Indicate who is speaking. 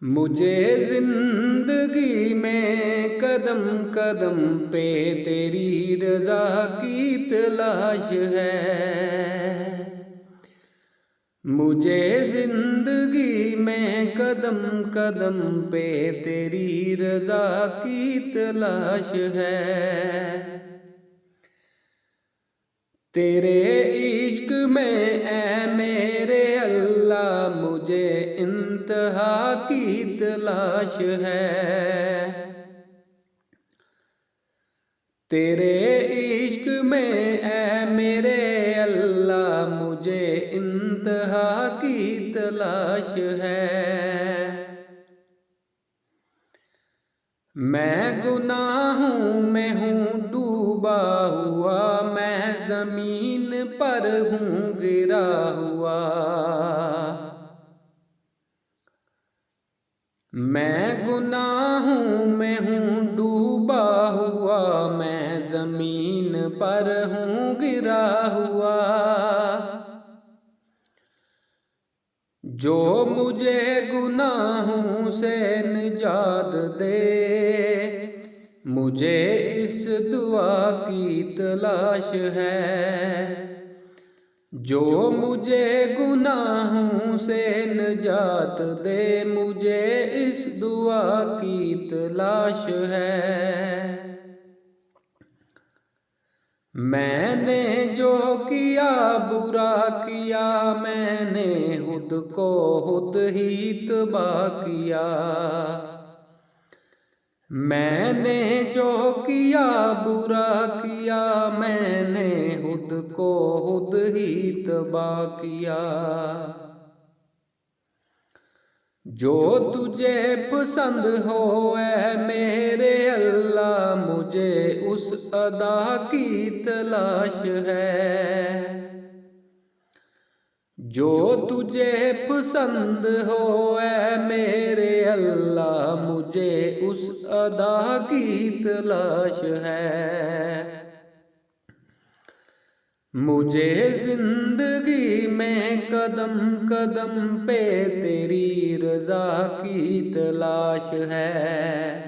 Speaker 1: मुझे जिंदगी में कदम कदम पे तेरी रजा की तलाश है। मुझे जिंदगी में कदम कदम पे तेरी रजा की तलाश है। तेरे इश्क में ऐ मेरे अल्लाह मुझे इंतहा की तलाश है। तेरे इश्क में ऐ मेरे अल्लाह मुझे इंतहा की तलाश है। मैं गुनाहों में हूँ डूबा हुआ, मैं जमीन पर हूँ गिरा हुआ। मैं गुनाहों में हूँ डूबा हुआ, मैं जमीन पर हूँ गिरा हुआ। जो मुझे गुनाहों से निजात दे, मुझे इस दुआ की तलाश है। जो मुझे गुनाहों से निजात दे, मुझे इस दुआ की तलाश है। मैंने जो किया बुरा किया, मैंने खुद को खुद ही तबाह किया। मैंने जो किया बुरा किया, मैंने खुद को खुद ही तबाह किया। जो तुझे पसंद हो ऐ मेरे अल्लाह मुझे उस अदा की तलाश है। जो तुझे पसंद हो ऐ मेरे अल्लाह मुझे उस अदा की तलाश है। मुझे जिंदगी में कदम कदम पे तेरी रजा की तलाश है।